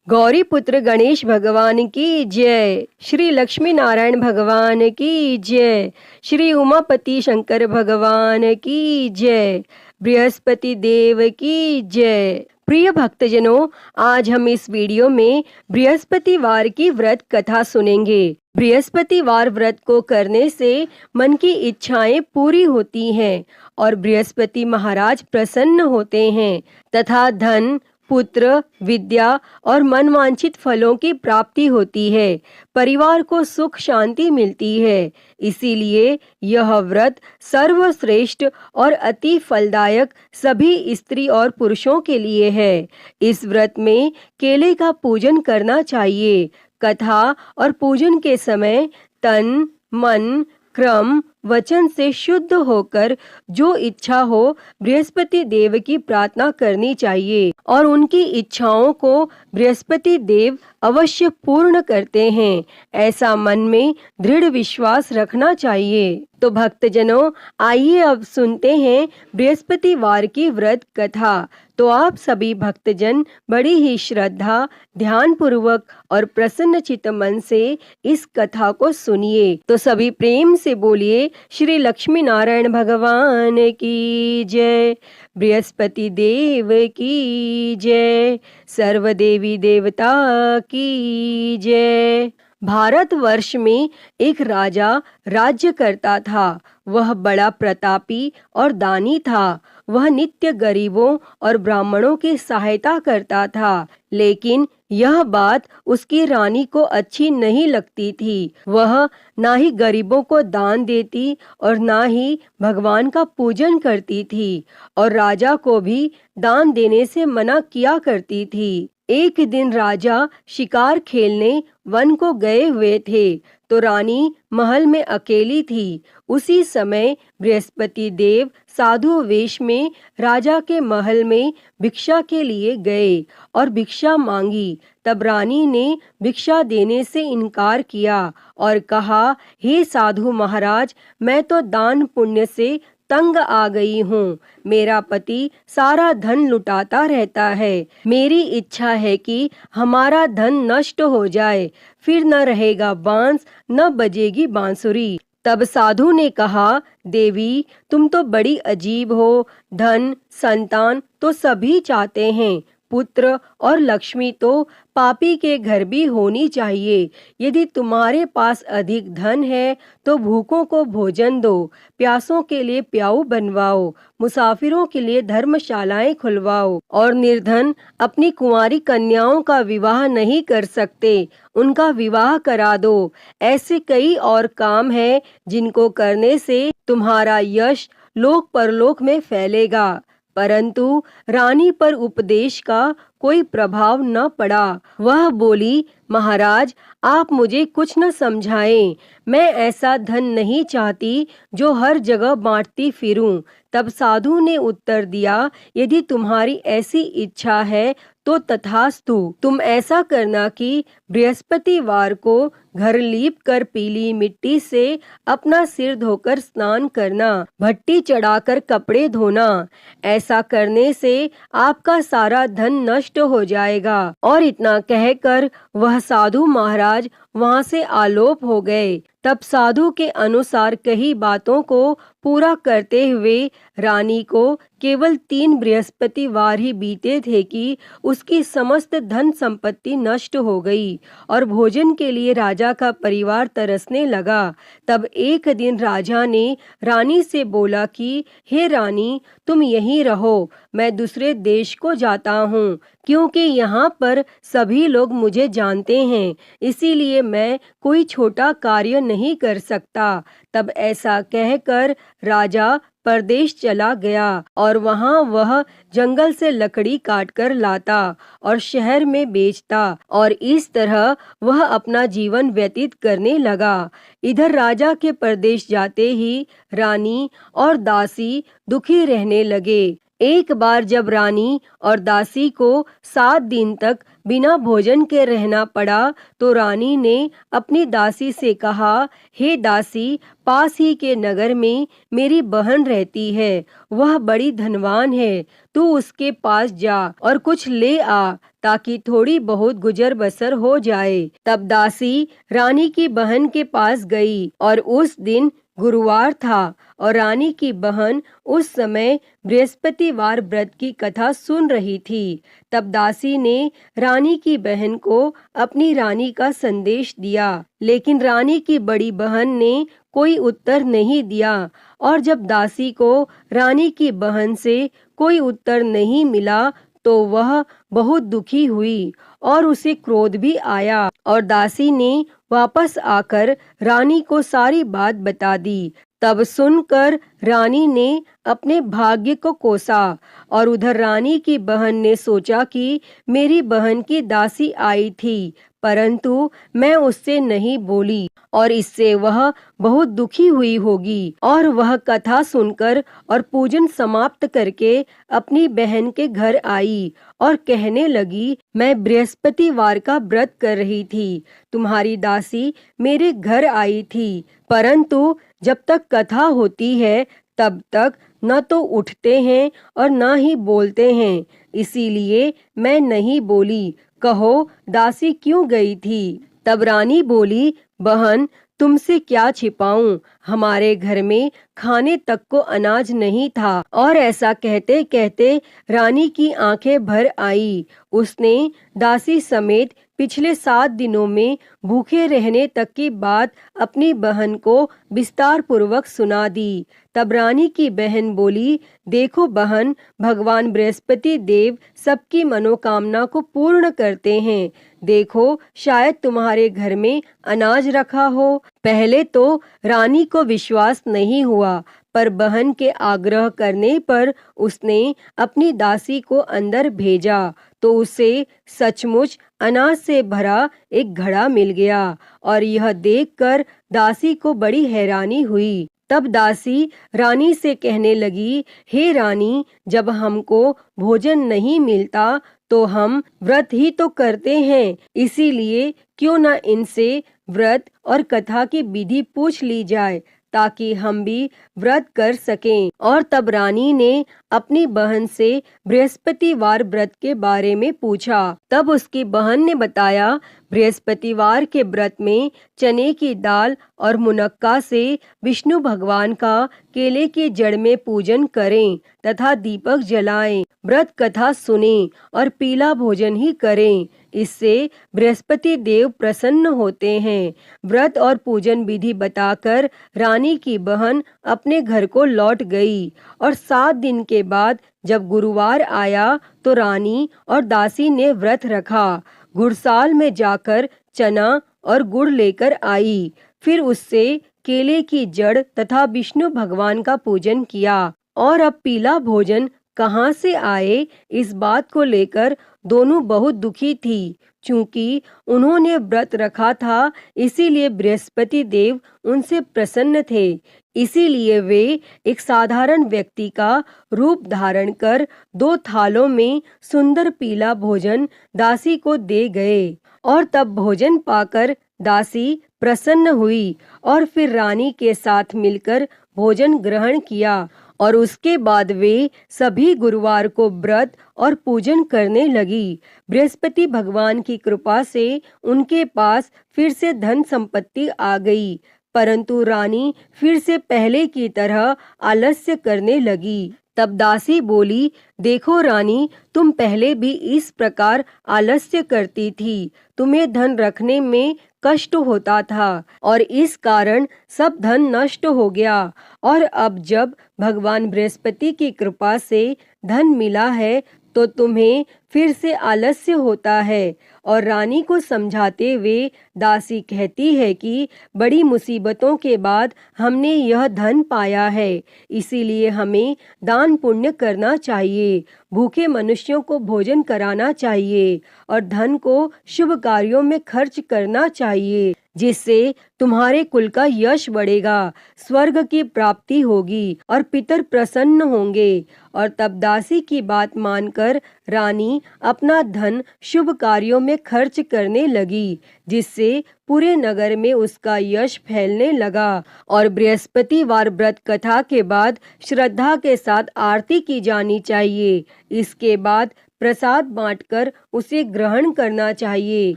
गौरी पुत्र गणेश भगवान की जय। श्री लक्ष्मी नारायण भगवान की जय। श्री उमापति शंकर भगवान की जय। बृहस्पति देव की जय। प्रिय भक्तजनों, आज हम इस वीडियो में बृहस्पतिवार की व्रत कथा सुनेंगे। बृहस्पतिवार व्रत को करने से मन की इच्छाएं पूरी होती हैं और बृहस्पति महाराज प्रसन्न होते हैं तथा धन, पुत्र, विद्या और मनवांछित फलों की प्राप्ति होती है। परिवार को सुख शांति मिलती है। इसीलिए यह व्रत सर्वश्रेष्ठ और अति फलदायक सभी स्त्री और पुरुषों के लिए है। इस व्रत में केले का पूजन करना चाहिए। कथा और पूजन के समय तन, मन, क्रम, वचन से शुद्ध होकर जो इच्छा हो बृहस्पति देव की प्रार्थना करनी चाहिए और उनकी इच्छाओं को बृहस्पति देव अवश्य पूर्ण करते हैं, ऐसा मन में दृढ़ विश्वास रखना चाहिए। तो भक्तजनों, आइए अब सुनते हैं बृहस्पतिवार की व्रत कथा। तो आप सभी भक्तजन बड़ी ही श्रद्धा, ध्यान पूर्वक और प्रसन्न चित्त मन से इस कथा को सुनिए। तो सभी प्रेम से बोलिए श्री लक्ष्मी नारायण भगवान की जय। बृहस्पति देव की जय। सर्व देवी देवता की जय। भारतवर्ष में एक राजा राज्य करता था। वह बड़ा प्रतापी और दानी था। वह नित्य गरीबों और ब्राह्मणों की सहायता करता था, लेकिन यह बात उसकी रानी को अच्छी नहीं लगती थी। वह ना ही गरीबों को दान देती और ना ही भगवान का पूजन करती थी और राजा को भी दान देने से मना किया करती थी। एक दिन राजा शिकार खेलने वन को गए हुए थे तो रानी महल में अकेली थी। उसी समय बृहस्पति देव साधु वेश में राजा के महल में भिक्षा के लिए गए और भिक्षा मांगी। तब रानी ने भिक्षा देने से इनकार किया और कहा, हे साधु महाराज, मैं तो दान पुण्य से तंग आ गई हूँ। मेरा पति सारा धन लुटाता रहता है। मेरी इच्छा है कि हमारा धन नष्ट हो जाए, फिर न रहेगा बांस, न बजेगी बांसुरी। तब साधु ने कहा, देवी, तुम तो बड़ी अजीब हो। धन, संतान तो सभी चाहते हैं, पुत्र और लक्ष्मी तो पापी के घर भी होनी चाहिए। यदि तुम्हारे पास अधिक धन है तो भूखों को भोजन दो, प्यासों के लिए प्याऊ बनवाओ, मुसाफिरों के लिए धर्मशालाएं खुलवाओ और निर्धन अपनी कुंवारी कन्याओं का विवाह नहीं कर सकते, उनका विवाह करा दो। ऐसे कई और काम हैं जिनको करने से तुम्हारा यश लोक परलोक में फैलेगा। परंतु रानी पर उपदेश का कोई प्रभाव न पड़ा। वह बोली, महाराज, आप मुझे कुछ न समझाएं। मैं ऐसा धन नहीं चाहती जो हर जगह बांटती फिरूं। तब साधु ने उत्तर दिया, यदि तुम्हारी ऐसी इच्छा है तो तथास्तु। तुम ऐसा करना कि बृहस्पतिवार को घर लीप कर पीली मिट्टी से अपना सिर धोकर स्नान करना, भट्टी चढ़ाकर कपड़े धोना। ऐसा करने से आपका सारा धन नष्ट हो जाएगा। और इतना कहकर वह साधु महाराज वहां से आलोप हो गए। तब साधु के अनुसार कही बातों को पूरा करते हुए रानी को केवल 3 बृहस्पतिवार ही बीते थे कि उसकी समस्त धन संपत्ति नष्ट हो गई और भोजन के लिए राजा का परिवार तरसने लगा। तब एक दिन राजा ने रानी से बोला कि हे रानी, तुम यहीं रहो, मैं दूसरे देश को जाता हूँ, क्योंकि यहाँ पर सभी लोग मुझे जानते हैं, इसीलिए मैं कोई छोटा कार्य नहीं कर सकता। तब ऐसा कहकर राजा परदेश चला गया और वहाँ वह जंगल से लकड़ी काटकर लाता और शहर में बेचता और इस तरह वह अपना जीवन व्यतीत करने लगा। इधर राजा के परदेश जाते ही रानी और दासी दुखी रहने लगे। एक बार जब रानी और दासी को 7 दिन तक बिना भोजन के रहना पड़ा तो रानी ने अपनी दासी से कहा, हे दासी, पास ही के नगर में मेरी बहन रहती है, वह बड़ी धनवान है, तू उसके पास जा और कुछ ले आ ताकि थोड़ी बहुत गुजर बसर हो जाए। तब दासी रानी की बहन के पास गई और उस दिन गुरुवार था और रानी की बहन उस समय बृहस्पतिवार व्रत की कथा सुन रही थी। तब दासी ने रानी की बहन को अपनी रानी का संदेश दिया, लेकिन रानी की बड़ी बहन ने कोई उत्तर नहीं दिया। और जब दासी को रानी की बहन से कोई उत्तर नहीं मिला तो वह बहुत दुखी हुई और उसे क्रोध भी आया और दासी ने वापस आकर रानी को सारी बात बता दी। तब सुनकर रानी ने अपने भाग्य को कोसा और उधर रानी की बहन ने सोचा कि मेरी बहन की दासी आई थी, परंतु मैं उससे नहीं बोली और इससे वह बहुत दुखी हुई होगी। और वह कथा सुनकर और पूजन समाप्त करके अपनी बहन के घर आई और कहने लगी, मैं बृहस्पतिवार का व्रत कर रही थी, तुम्हारी दासी मेरे घर आई थी, परंतु जब तक कथा होती है तब तक न तो उठते हैं और न ही बोलते हैं, इसीलिए मैं नहीं बोली। कहो दासी क्यों गई थी? तब रानी बोली, बहन तुमसे क्या छिपाऊं, हमारे घर में खाने तक को अनाज नहीं था। और ऐसा कहते कहते रानी की आंखें भर आई। उसने दासी समेत पिछले 7 दिनों में भूखे रहने तक की बात अपनी बहन को विस्तार पूर्वक सुना दी। तब रानी की बहन बोली, देखो बहन, भगवान बृहस्पति देव सबकी मनोकामना को पूर्ण करते हैं। देखो शायद तुम्हारे घर में अनाज रखा हो। पहले तो रानी को विश्वास नहीं हुआ, पर बहन के आग्रह करने पर उसने अपनी दासी को अंदर भेजा तो उसे सचमुच अनाज से भरा एक घड़ा मिल गया और यह देखकर दासी को बड़ी हैरानी हुई। तब दासी रानी से कहने लगी, हे रानी, जब हमको भोजन नहीं मिलता तो हम व्रत ही तो करते हैं, इसीलिए क्यों न इनसे व्रत और कथा की विधि पूछ ली जाए ताकि हम भी व्रत कर सकें। और तब रानी ने अपनी बहन से बृहस्पतिवार व्रत के बारे में पूछा। तब उसकी बहन ने बताया, बृहस्पतिवार के व्रत में चने की दाल और मुनक्का से विष्णु भगवान का केले की जड़ में पूजन करें तथा दीपक जलाएं, व्रत कथा सुनें और पीला भोजन ही करें, इससे बृहस्पति देव प्रसन्न होते हैं। व्रत और पूजन विधि बताकर रानी की बहन अपने घर को लौट गई और 7 दिन के बाद जब गुरुवार आया तो रानी और दासी ने व्रत रखा। गुड़साल में जाकर चना और गुड़ लेकर आई, फिर उससे केले की जड़ तथा विष्णु भगवान का पूजन किया। और अब पीला भोजन कहाँ से आए, इस बात को लेकर दोनों बहुत दुखी थी। चूंकि उन्होंने व्रत रखा था, इसीलिए बृहस्पति देव उनसे प्रसन्न थे। इसीलिए वे एक साधारण व्यक्ति का रूप धारण कर 2 थालों में सुंदर पीला भोजन दासी को दे गए। और तब भोजन पाकर दासी प्रसन्न हुई और फिर रानी के साथ मिलकर भोजन ग्रहण किया और उसके बाद वे सभी गुरुवार को व्रत और पूजन करने लगी। बृहस्पति भगवान की कृपा से उनके पास फिर से धन संपत्ति आ गई, परंतु रानी फिर से पहले की तरह आलस्य करने लगी। तब दासी बोली, देखो रानी, तुम पहले भी इस प्रकार आलस्य करती थी, तुम्हें धन रखने में कष्ट होता था और इस कारण सब धन नष्ट हो गया। और अब जब भगवान बृहस्पति की कृपा से धन मिला है तो तुम्हें फिर से आलस्य होता है। और रानी को समझाते हुए दासी कहती है कि बड़ी मुसीबतों के बाद हमने यह धन पाया है, इसीलिए हमें दान पुण्य करना चाहिए, भूखे मनुष्यों को भोजन कराना चाहिए और धन को शुभ कार्यों में खर्च करना चाहिए, जिससे तुम्हारे कुल का यश बढ़ेगा, स्वर्ग की प्राप्ति होगी और पितर प्रसन्न होंगे। और तब दासी की बात मानकर रानी अपना धन शुभ कार्यों में खर्च करने लगी, जिससे पूरे नगर में उसका यश फैलने लगा। और बृहस्पतिवार व्रत कथा के बाद श्रद्धा के साथ आरती की जानी चाहिए। इसके बाद प्रसाद बांटकर उसे ग्रहण करना चाहिए।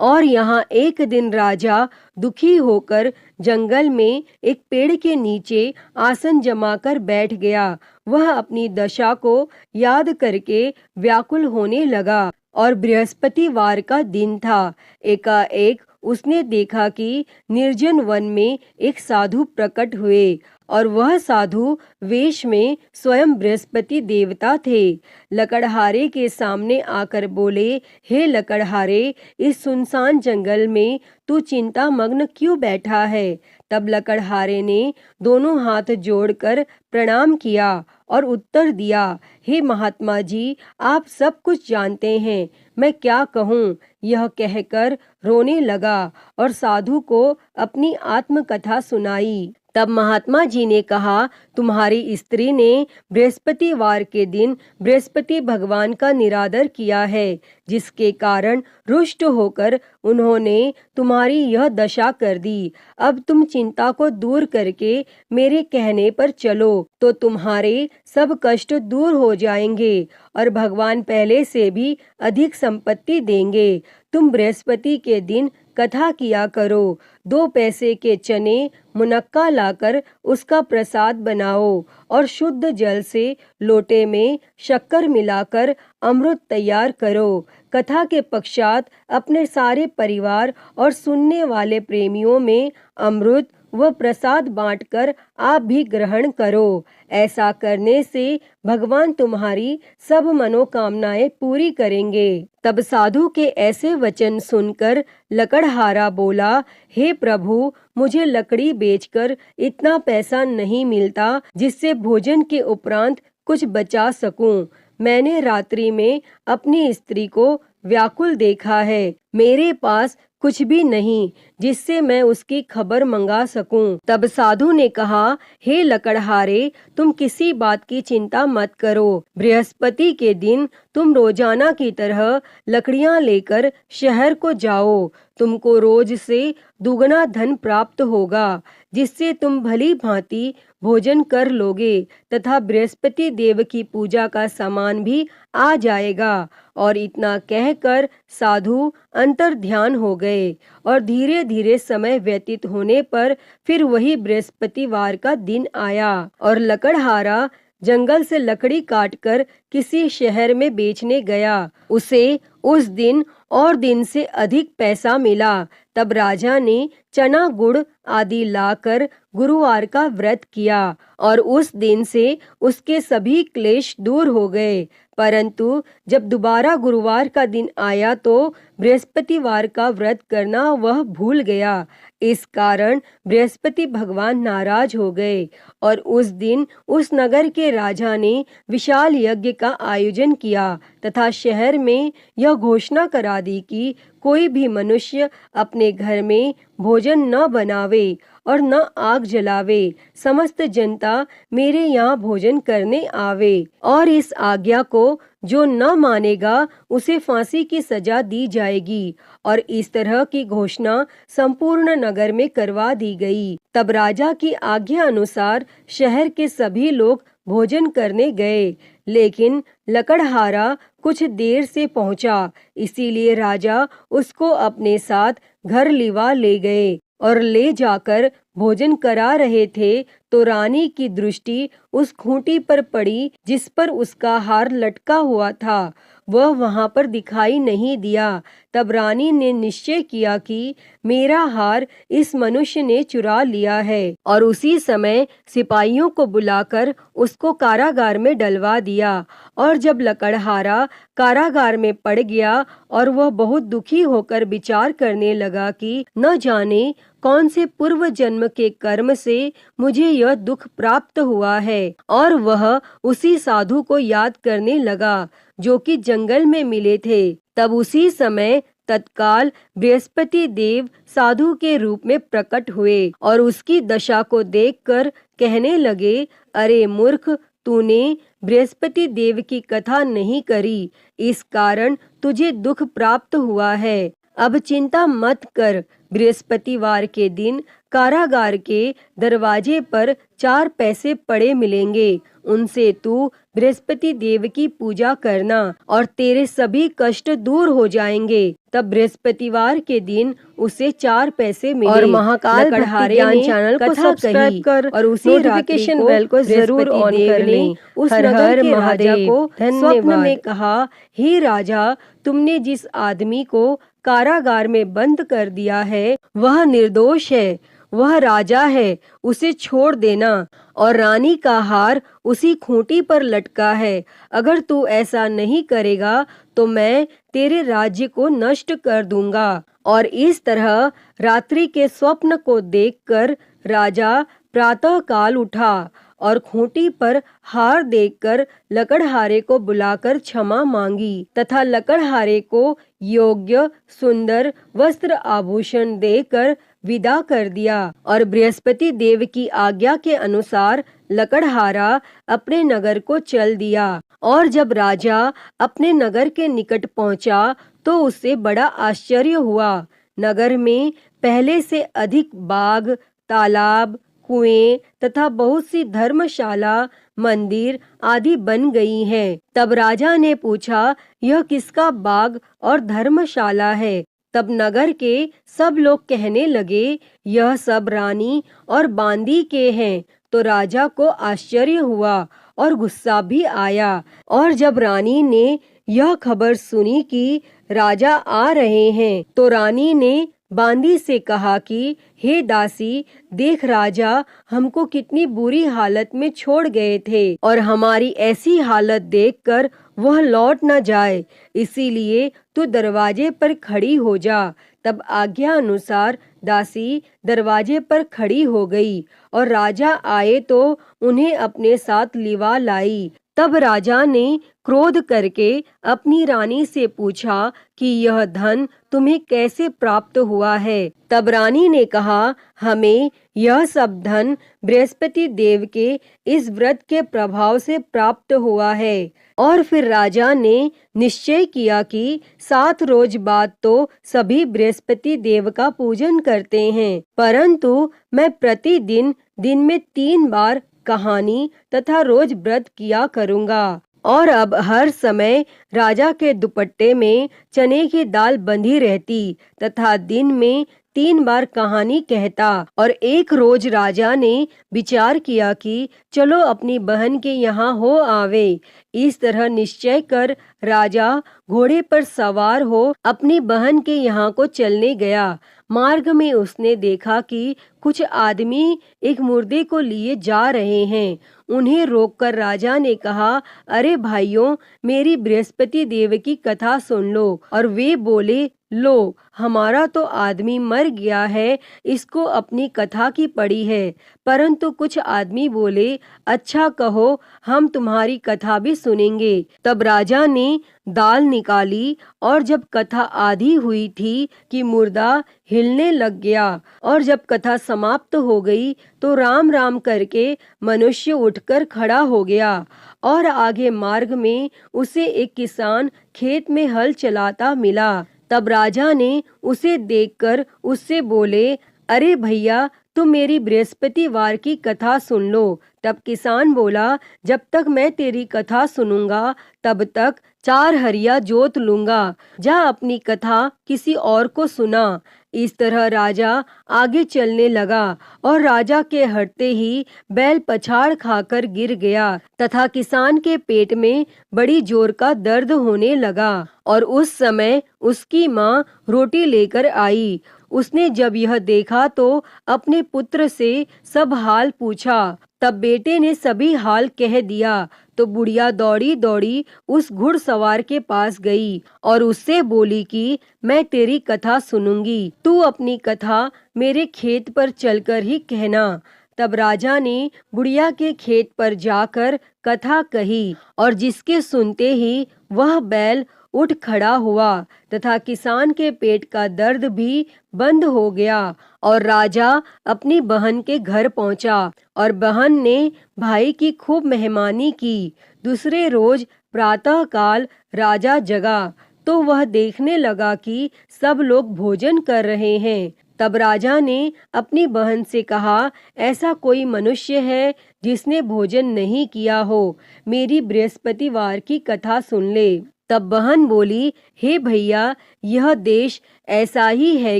और यहाँ एक दिन राजा दुखी होकर जंगल में एक पेड़ के नीचे आसन जमाकर बैठ गया। वह अपनी दशा को याद करके व्याकुल होने लगा और बृहस्पतिवार का दिन था। एकाएक उसने देखा कि निर्जन वन में एक साधु प्रकट हुए और वह साधु वेश में स्वयं बृहस्पति देवता थे। लकड़हारे के सामने आकर बोले, हे लकड़हारे, इस सुनसान जंगल में तू चिंता मग्न क्यों बैठा है? तब लकड़हारे ने दोनों हाथ जोड़कर प्रणाम किया और उत्तर दिया, हे महात्मा जी, आप सब कुछ जानते हैं, मैं क्या कहूँ? यह कहकर रोने लगा और साधु को अपनी आत्मकथा सुनाई। तब महात्मा जी ने कहा, तुम्हारी स्त्री ने बृहस्पतिवार के दिन बृहस्पति भगवान का निरादर किया है, जिसके कारण रुष्ट होकर उन्होंने तुम्हारी यह दशा कर दी। अब तुम चिंता को दूर करके मेरे कहने पर चलो तो तुम्हारे सब कष्ट दूर हो जाएंगे और भगवान पहले से भी अधिक संपत्ति देंगे। तुम बृहस्पति के दिन कथा किया करो। 2 पैसे के चने मुनक्का लाकर उसका प्रसाद बनाओ और शुद्ध जल से लोटे में शक्कर मिलाकर अमृत तैयार करो। कथा के पश्चात अपने सारे परिवार और सुनने वाले प्रेमियों में अमृत व प्रसाद बांटकर आप भी ग्रहण करो। ऐसा करने से भगवान तुम्हारी सब मनोकामनाएं पूरी करेंगे। तब साधु के ऐसे वचन सुनकर लकड़हारा बोला, हे प्रभु, मुझे लकड़ी बेचकर इतना पैसा नहीं मिलता जिससे भोजन के उपरांत कुछ बचा सकूं। मैंने रात्रि में अपनी स्त्री को व्याकुल देखा है। मेरे पास कुछ भी नहीं जिससे मैं उसकी खबर मंगा सकूं। तब साधु ने कहा, हे लकड़हारे, तुम किसी बात की चिंता मत करो। बृहस्पति के दिन तुम रोजाना की तरह लकड़ियां लेकर शहर को जाओ। तुमको रोज से दुगना धन प्राप्त होगा, जिससे तुम भली भांति भोजन कर लोगे तथा बृहस्पति देव की पूजा का सामान भी आ जाएगा। और इतना कहकर साधु अंतर ध्यान हो गए और धीरे धीरे समय व्यतीत होने पर फिर वही बृहस्पतिवार का दिन आया और लकड़हारा जंगल से लकड़ी काटकर किसी शहर में बेचने गया। उसे उस दिन और दिन से अधिक पैसा मिला। तब राजा ने चना गुड़ आदि लाकर गुरुवार का व्रत किया और उस दिन से उसके सभी क्लेश दूर हो गए। परंतु जब दोबारा गुरुवार का दिन आया तो बृहस्पतिवार का व्रत करना वह भूल गया। इस कारण बृहस्पति भगवान नाराज हो गए और उस दिन उस नगर के राजा ने विशाल यज्ञ का आयोजन किया तथा शहर में यह घोषणा करा दी कि कोई भी मनुष्य अपने घर में भोजन न बनावे और न आग जलावे। समस्त जनता मेरे यहाँ भोजन करने आवे और इस आज्ञा को जो न मानेगा उसे फांसी की सजा दी जाएगी। और इस तरह की घोषणा संपूर्ण नगर में करवा दी गई। तब राजा की आज्ञा अनुसार शहर के सभी लोग भोजन करने गए, लेकिन लकड़हारा कुछ देर से पहुंचा, इसीलिए राजा उसको अपने साथ घर लिवा ले गए और ले जाकर भोजन करा रहे थे तो रानी की दृष्टि उस खूंटी पर पड़ी जिस पर उसका हार लटका हुआ था। वह वहां पर दिखाई नहीं दिया। तब रानी ने निश्चय किया कि मेरा हार इस मनुष्य ने चुरा लिया है और उसी समय सिपाहियों को बुलाकर उसको कारागार में डलवा दिया। और जब लकड़हारा कारागार में पड़ गया और वह बहुत दुखी होकर विचार करने लगा कि न जाने कौन से पूर्व जन्म के कर्म से मुझे यह दुख प्राप्त हुआ है, और वह उसी साधु को याद करने लगा जो कि जंगल में मिले थे। तब उसी समय तत्काल बृहस्पति देव साधु के रूप में प्रकट हुए और उसकी दशा को देखकर कहने लगे, अरे मूर्ख, तूने बृहस्पति देव की कथा नहीं करी, इस कारण तुझे दुख प्राप्त हुआ है। अब चिंता मत कर, बृहस्पतिवार के दिन कारागार के दरवाजे पर 4 पैसे पड़े मिलेंगे, उनसे तू बृहस्पति देव की पूजा करना और तेरे सभी कष्ट दूर हो जाएंगे। तब बृहस्पतिवार के दिन उसे 4 पैसे मिले। और महाकाल भक्ति ज्ञान चैनल को सब्सक्राइब कर और उसी नोटिफिकेशन बेल को जरूर ऑन कर ले। उस नगर के राजा को स्वप्न में कहा, हे राजा, तुमने जिस आदमी को कारागार में बंद कर दिया है वह निर्दोष है, वह राजा है, उसे छोड़ देना। और रानी का हार उसी खूंटी पर लटका है। अगर तू ऐसा नहीं करेगा तो मैं तेरे राज्य को नष्ट कर दूंगा। और इस तरह रात्रि के स्वप्न को देखकर राजा प्रातः काल उठा और खूंटी पर हार देखकर लकड़हारे को बुलाकर क्षमा मांगी तथा लकड़हारे को योग्य सुंदर वस्त्र आभूषण देकर विदा कर दिया। और बृहस्पति देव की आज्ञा के अनुसार लकड़हारा अपने नगर को चल दिया। और जब राजा अपने नगर के निकट पहुंचा तो उसे बड़ा आश्चर्य हुआ। नगर में पहले से अधिक बाग, तालाब, कुएं तथा बहुत सी धर्मशाला, मंदिर आदि बन गई हैं। तब राजा ने पूछा, यह किसका बाग और धर्मशाला है? तब नगर के सब लोग कहने लगे, यह सब रानी और बांदी के हैं। तो राजा को आश्चर्य हुआ और गुस्सा भी आया। और जब रानी ने यह खबर सुनी कि राजा आ रहे हैं तो रानी ने बांदी से कहा कि हे दासी, देख राजा हमको कितनी बुरी हालत में छोड़ गए थे और हमारी ऐसी हालत देखकर वह लौट न जाए, इसीलिए तू दरवाजे पर खड़ी हो जा। तब आज्ञा अनुसार दासी दरवाजे पर खड़ी हो गई और राजा आए तो उन्हें अपने साथ लिवा लाई। तब राजा ने क्रोध करके अपनी रानी से पूछा कि यह धन तुम्हें कैसे प्राप्त हुआ है? तब रानी ने कहा, हमें यह सब धन बृहस्पति देव के इस व्रत के प्रभाव से प्राप्त हुआ है। और फिर राजा ने निश्चय किया कि 7 रोज बाद तो सभी बृहस्पति देव का पूजन करते हैं, परंतु मैं प्रतिदिन दिन में 3 बार कहानी तथा रोज व्रत किया करूँगा। और अब हर समय राजा के दुपट्टे में चने की दाल बंधी रहती तथा दिन में 3 बार कहानी कहता। और एक रोज राजा ने विचार किया कि चलो अपनी बहन के यहाँ हो आवे। इस तरह निश्चय कर राजा घोड़े पर सवार हो अपनी बहन के यहाँ को चलने गया। मार्ग में उसने देखा कि कुछ आदमी एक मुर्दे को लिए जा रहे हैं। उन्हें रोककर राजा ने कहा, अरे भाइयों, मेरी बृहस्पति देव की कथा सुन लो। और वे बोले, लो, हमारा तो आदमी मर गया है, इसको अपनी कथा की पड़ी है। परंतु कुछ आदमी बोले, अच्छा कहो, हम तुम्हारी कथा भी सुनेंगे। तब राजा ने दाल निकाली और जब कथा आधी हुई थी कि मुर्दा हिलने लग गया। और जब कथा समाप्त हो गई तो राम राम करके मनुष्य उठकर खड़ा हो गया। और आगे मार्ग में उसे एक किसान खेत में हल चलाता मिला। तब राजा ने उसे देखकर उससे बोले, अरे भैया, तुम मेरी बृहस्पतिवार की कथा सुन लो। तब किसान बोला, जब तक मैं तेरी कथा सुनूंगा तब तक 4 हरिया जोत लूंगा। जा अपनी कथा किसी और को सुना। इस तरह राजा आगे चलने लगा और राजा के हटते ही बैल पछाड़ खाकर गिर गया तथा किसान के पेट में बड़ी जोर का दर्द होने लगा। और उस समय उसकी माँ रोटी लेकर आई। उसने जब यह देखा तो अपने पुत्र से सब हाल पूछा। तब बेटे ने सभी हाल कह दिया। तो बुढ़िया दौड़ी दौड़ी उस घुड़सवार के पास गई और उससे बोली कि मैं तेरी कथा सुनूंगी, तू अपनी कथा मेरे खेत पर चलकर ही कहना। तब राजा ने बुढ़िया के खेत पर जाकर कथा कही और जिसके सुनते ही वह बैल उठ खड़ा हुआ तथा किसान के पेट का दर्द भी बंद हो गया। और राजा अपनी बहन के घर पहुंचा और बहन ने भाई की खूब मेहमानी की। दूसरे रोज प्रातः काल राजा जगा तो वह देखने लगा कि सब लोग भोजन कर रहे हैं। तब राजा ने अपनी बहन से कहा, ऐसा कोई मनुष्य है जिसने भोजन नहीं किया हो, मेरी बृहस्पतिवार की कथा सुन ले। तब बहन बोली, हे भैया, यह देश ऐसा ही है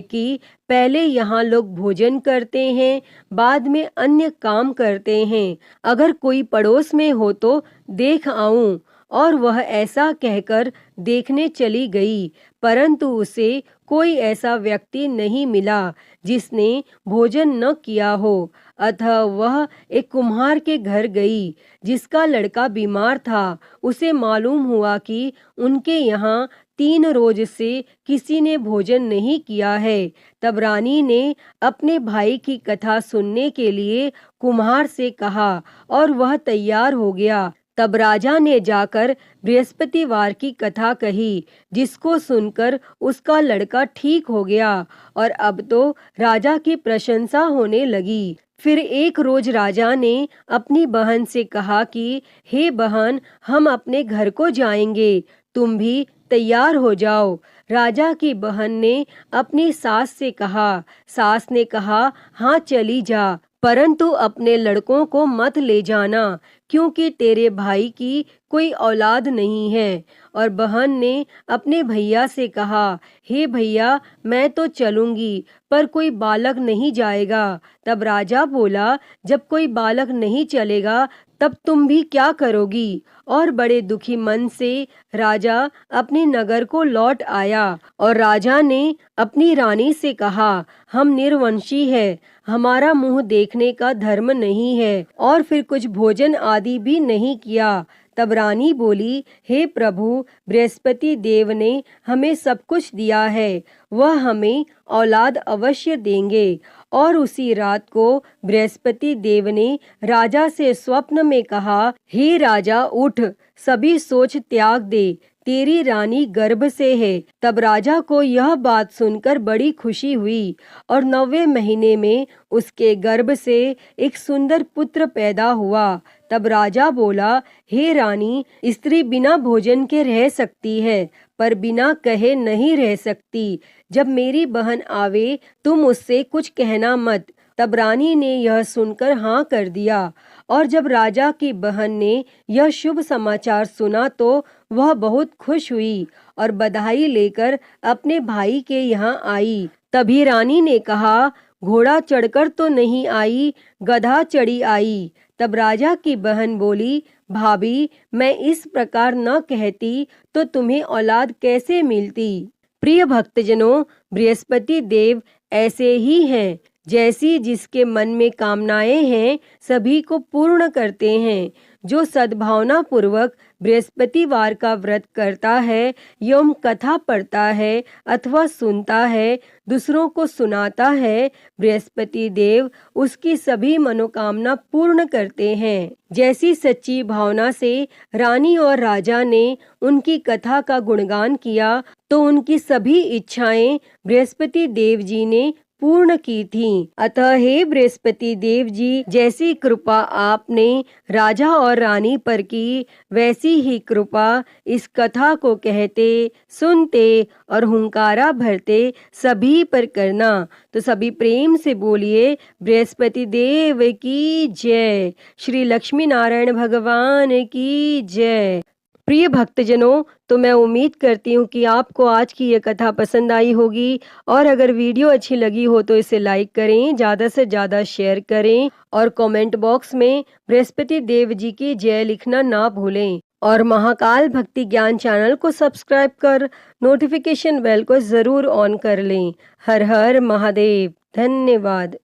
कि पहले यहाँ लोग भोजन करते हैं, बाद में अन्य काम करते हैं। अगर कोई पड़ोस में हो तो देख आऊं। और वह ऐसा कहकर देखने चली गई, परंतु उसे कोई ऐसा व्यक्ति नहीं मिला जिसने भोजन न किया हो। अतः वह एक कुम्हार के घर गई जिसका लड़का बीमार था। उसे मालूम हुआ कि उनके यहाँ 3 रोज से किसी ने भोजन नहीं किया है। तब रानी ने अपने भाई की कथा सुनने के लिए कुम्हार से कहा और वह तैयार हो गया। तब राजा ने जाकर बृहस्पतिवार की कथा कही, जिसको सुनकर उसका लड़का ठीक हो गया और अब तो राजा की प्रशंसा होने लगी। फिर एक रोज राजा ने अपनी बहन से कहा कि हे बहन, हम अपने घर को जाएंगे, तुम भी तैयार हो जाओ। राजा की बहन ने अपनी सास से कहा। सास ने कहा, हाँ चली जा, परंतु अपने लड़कों को मत ले जाना, क्योंकि तेरे भाई की कोई औलाद नहीं है। और बहन ने अपने भैया से कहा, हे भैया, मैं तो चलूंगी, पर कोई बालक नहीं जाएगा। तब राजा बोला, जब कोई बालक नहीं चलेगा तब तुम भी क्या करोगी? और बड़े दुखी मन से राजा अपने नगर को लौट आया। और राजा ने अपनी रानी से कहा, हम निर्वंशी है, हमारा मुंह देखने का धर्म नहीं है। और फिर कुछ भोजन आदि भी नहीं किया। तब रानी बोली, हे प्रभु, बृहस्पति देव ने हमें सब कुछ दिया है, वह हमें औलाद अवश्य देंगे। और उसी रात को बृहस्पति देव ने राजा से स्वप्न में कहा, हे राजा, उठ, सभी सोच त्याग दे, तेरी रानी गर्भ से है। तब राजा को यह बात सुनकर बड़ी खुशी हुई और 9वें महीने में उसके गर्भ से एक सुंदर पुत्र पैदा हुआ। तब राजा बोला, हे रानी, स्त्री बिना भोजन के रह सकती है, पर बिना कहे नहीं रह सकती। जब मेरी बहन आवे तुम उससे कुछ कहना मत। तब रानी ने यह सुनकर हाँ कर दिया। और जब राजा की बहन ने यह शुभ समाचार सुना तो वह बहुत खुश हुई और बधाई लेकर अपने भाई के यहाँ आई। तभी रानी ने कहा, घोड़ा चढ़कर तो नहीं आई, गधा चढ़ी आई। तब राजा की बहन बोली, भाभी, मैं इस प्रकार न कहती तो तुम्हें औलाद कैसे मिलती। प्रिय भक्तजनों, बृहस्पति देव ऐसे ही हैं, जैसी जिसके मन में कामनाएं हैं सभी को पूर्ण करते हैं। जो सद्भावना पूर्वक बृहस्पतिवार का व्रत करता है एवं कथा पढ़ता है अथवा सुनता है, दूसरों को सुनाता है, बृहस्पति देव उसकी सभी मनोकामना पूर्ण करते हैं। जैसी सच्ची भावना से रानी और राजा ने उनकी कथा का गुणगान किया तो उनकी सभी इच्छाएं बृहस्पति देव जी ने पूर्ण की थीं। अतः हे बृहस्पति देव जी, जैसी कृपा आपने राजा और रानी पर की, वैसी ही कृपा इस कथा को कहते, सुनते और हुंकारा भरते सभी पर करना। तो सभी प्रेम से बोलिए, बृहस्पति देव की जय, श्री लक्ष्मी नारायण भगवान की जय। प्रिय भक्तजनों, तो मैं उम्मीद करती हूँ कि आपको आज की ये कथा पसंद आई होगी। और अगर वीडियो अच्छी लगी हो तो इसे लाइक करें, ज़्यादा से ज़्यादा शेयर करें और कमेंट बॉक्स में बृहस्पति देव जी की जय लिखना ना भूलें। और महाकाल भक्ति ज्ञान चैनल को सब्सक्राइब कर नोटिफिकेशन बेल को ज़रूर ऑन कर लें। हर हर महादेव। धन्यवाद।